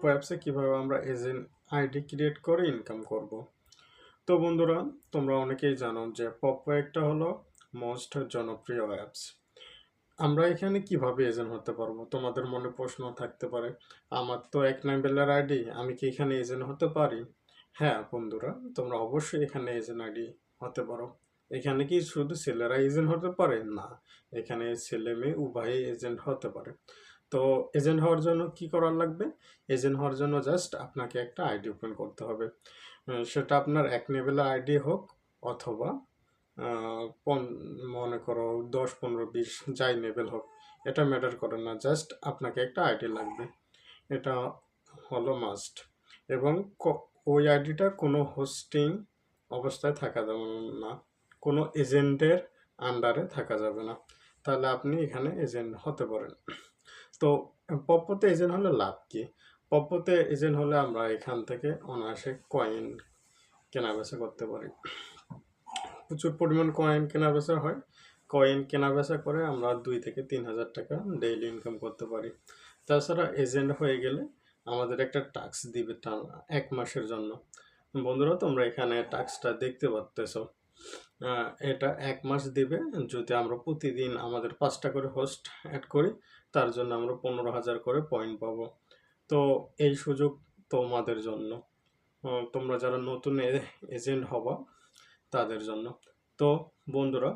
Poppo অ্যাপসে কীভাবে আমরা এজেন্ট আইডি ক্রিয়েট করে ইনকাম করব। তো বন্ধুরা, তোমরা অনেকেই জানো যে পপ্পো একটা হলো মোস্ট জনপ্রিয় অ্যাপস। আমরা এখানে কিভাবে এজেন্ট হতে পারবো? তোমাদের মনে প্রশ্ন থাকতে পারে, আমার তো এক লেভেলের আইডি, আমি কি এখানে এজেন্ট হতে পারি? হ্যাঁ বন্ধুরা, তোমরা অবশ্যই এখানে এজেন্ট আইডি হতে পারো। এখানে কি শুধু ছেলেরা এজেন্ট হতে পারে? না, এখানে ছেলে মেয়ে উভয়ই এজেন্ট হতে পারে। তো এজেন্ট হওয়ার জন্য কি করার লাগবে? এজেন্ট হওয়ার জন্য জাস্ট আপনাকে একটা আইডি ওপেন করতে হবে। সেটা আপনার এক লেভেলের আইডি হোক অথবা মনে করো 10, 15, 20 যাই লেভেল হোক, এটা ম্যাটার করে না, জাস্ট আপনাকে একটা আইডি লাগবে। এটা হলো মাস্ট। এবং ওই আইডিটা কোনো হোস্টিং অবস্থায় থাকা যাবে না, কোনো এজেন্টের আন্ডারে থাকা যাবে না, তাহলে আপনি এখানে এজেন্ট হতে পারেন। তো পপ্পোতে এজেন্ট হলে লাভ কি? পপ্পোতে এজেন্ট হলে আমরা এখান থেকে অনায়াসে কয়েন কেনাবেচা করতে পারি। প্রচুর পরিমাণ কয়েন কেনাবেচা হয়। কয়েন কেনাবেচা করে আমরা 2 থেকে 3 হাজার টাকা ডেইলি ইনকাম করতে পারি। তাছাড়া এজেন্ট হয়ে গেলে আমাদের একটা টাস্ক দিবে 1 মাসের জন্য। বন্ধুরা, তোমরা এখানে টাস্কটা দেখতে পাচ্ছ। এটা 1 মাস দিবে যদি আমরা প্রতিদিন আমাদের 5টা করে হোস্ট অ্যাড করি, তার জন্য আমরা 15,000 করে পয়েন্ট পাবো। তো এই সুযোগ তোমাদের জন্য, তোমরা যারা নতুন এজেন্ট হবা তাদের জন্য। তো বন্ধুরা,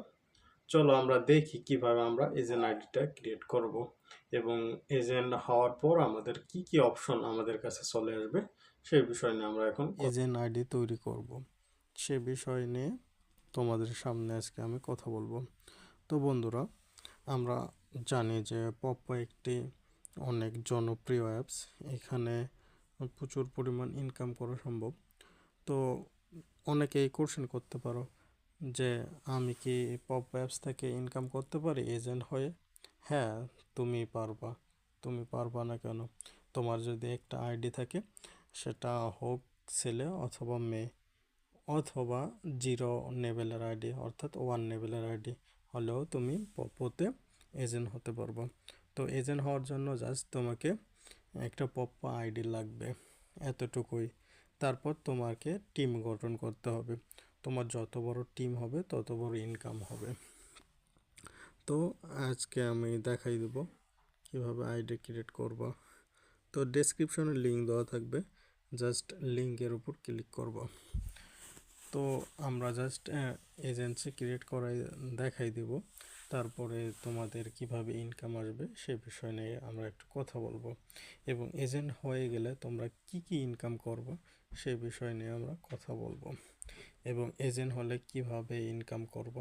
চলো আমরা দেখি কিভাবে আমরা এজেন্ট আইডিটা ক্রিয়েট করব এবং এজেন্ট হওয়ার পর আমাদের কি কি অপশন আমাদের কাছে চলে আসবে সেই বিষয় নিয়ে আমরা এখন এজেন্ট আইডি তৈরি করব, সে বিষয় নিয়ে তোমাদের সামনে আজকে আমি কথা বলবো। তো বন্ধুরা, আমরা জানি যে পপ্পো একটি অনেক জনপ্রিয় অ্যাপস। এখানে প্রচুর পরিমাণ ইনকাম করা সম্ভব। তো অনেকেই কোশ্চেন করতে পারো যে আমি কি পপ্পো অ্যাপস থেকে ইনকাম করতে পারি এজেন্ট হয়ে? হ্যাঁ, তুমি পারবা। তুমি পারবা না কেন? তোমার যদি একটা আইডি থাকে, সেটা হোক ছেলে অথবা মেয়ে, অথবা 0 লেভেলের আইডি অর্থাৎ 1 লেভেলের আইডি হলেও তুমি পপ্পোতে এজেন্ট হতে পারবো। তো এজেন্ট হওয়ার জন্য জাস্ট তোমাকে একটা পপ্পো আইডি লাগবে, এতটুকুই। তারপর তোমাকে টিম গঠন করতে হবে। তোমার যত বড় টিম হবে তত বড় ইনকাম হবে। তো আজকে আমি দেখাই দেবো কীভাবে আইডি ক্রিয়েট করবা। তো ডেসক্রিপশনে লিঙ্ক দেওয়া থাকবে, জাস্ট লিঙ্কের উপর ক্লিক করব। তো আমরা জাস্ট এজেন্সি ক্রিয়েট করাই দেখাই দেব। তারপরে তোমাদের কিভাবে ইনকাম আসবে সে বিষয় নিয়ে আমরা একটু কথা বলবো, এবং এজেন্ট হয়ে গেলে তোমরা কি কি ইনকাম করবে সে বিষয় নিয়ে আমরা কথা বলবো, এবং এজেন্ট হলে কিভাবে ইনকাম করব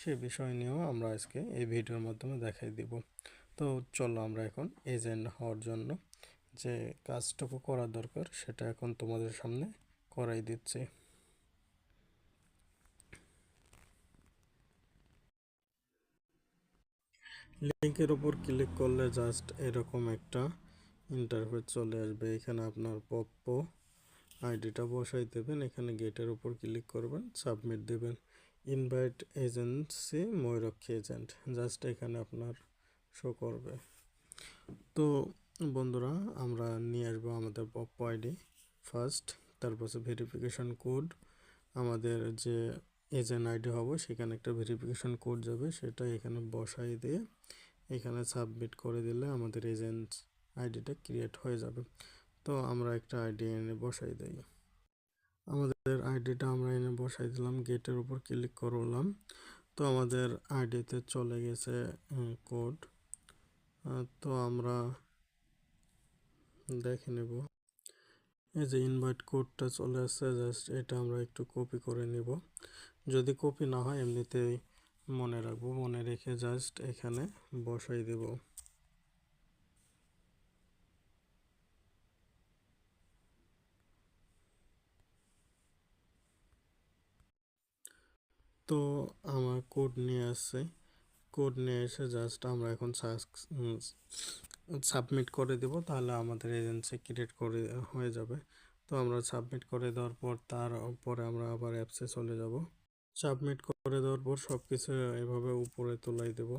সে বিষয় নিয়েও আমরা আজকে এই ভিডিওর মাধ্যমে দেখাই দিব। তো চলো আমরা এখন এজেন্ট হওয়ার জন্য যে কাজটুকু করা দরকার সেটা এখন তোমাদের সামনে করাই দিচ্ছি। লিঙ্কের উপর ক্লিক করলে জাস্ট এরকম একটা ইন্টারফেস চলে আসবে। এখানে আপনার পপ্পো আইডিটা বসাই দেবেন, এখানে গেটের উপর ক্লিক করবেন, সাবমিট দেবেন। ইনভাইট এজেন্সি ময়ূরক্ষী এজেন্ট, জাস্ট এখানে আপনার শো করবে। তো বন্ধুরা, আমরা নিয়ে আসবো আমাদের পপ্পো আইডি ফার্স্ট, তারপর ভেরিফিকেশন কোড। আমাদের যে এজেন্ট আইডি হবে সেখানে একটা ভেরিফিকেশন কোড যাবে, সেটা এখানে বসাই দিয়ে এখানে সাবমিট করে দিলে আমাদের এজেন্ট আইডিটা ক্রিয়েট হয়ে যাবে। তো আমরা একটা আইডি এনে বসাই দিই। আমাদের আইডিটা আমরা এনে বসাই দিলাম, গেটের উপর ক্লিক করলাম। তো আমাদের আইডিতে চলে গেছে কোড। তো আমরা দেখে নেব, এই যে ইনভাইট কোডটা চলে আসছে, জাস্ট এটা আমরা একটু কপি করে নেব। যদি কপি না হয় এমনিতেই মনে রাখবো, মনে রেখে জাস্ট এখানে বসাই দেব। তো আমার কোড নিয়ে আসছে, কোড নিয়ে এসে জাস্ট আমরা এখন সাবমিট করে দেব, তাহলে আমাদের এজেন্সি ক্রিয়েট করে হয়ে যাবে। তো আমরা সাবমিট করে দেওয়ার পর তারপরে আমরা আবার অ্যাপসে চলে যাব। সাবমিট করে দেওয়ার পর সব কিছু এভাবে উপরে তোলাই দেব।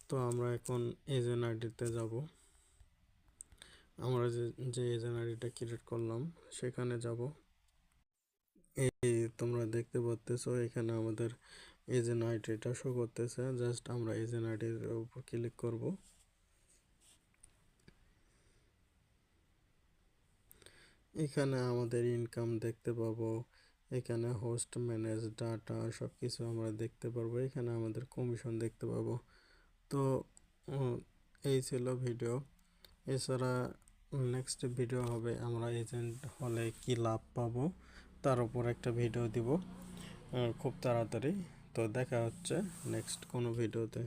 তো আমরা এখন এজেন্ট আইডিতে যাব। আমরা যে এজেন্ট আইডিটা ক্রিয়েট করলাম সেখানে যাব। এই তোমরা দেখতে পাচ্তেছো এখানে আমাদের এজেন্ট আইডিটা শো করতেছে। জাস্ট আমরা এজেন্ট আইডির উপর ক্লিক করব। এখানে আমাদের ইনকাম দেখতে পাবো, এখানে হোস্ট ম্যানেজ ডাটা সব কিছু আমরা দেখতে পারবো, এখানে আমাদের কমিশন দেখতে পাবো। তো উম, এই ছিল ভিডিও। এছাড়া নেক্সট ভিডিও হবে আমরা এজেন্ট হলে কি লাভ পাবো তার উপর একটা ভিডিও দিব খুব তাড়াতাড়ি। তো দেখা হচ্ছে নেক্সট কোনো ভিডিওতে।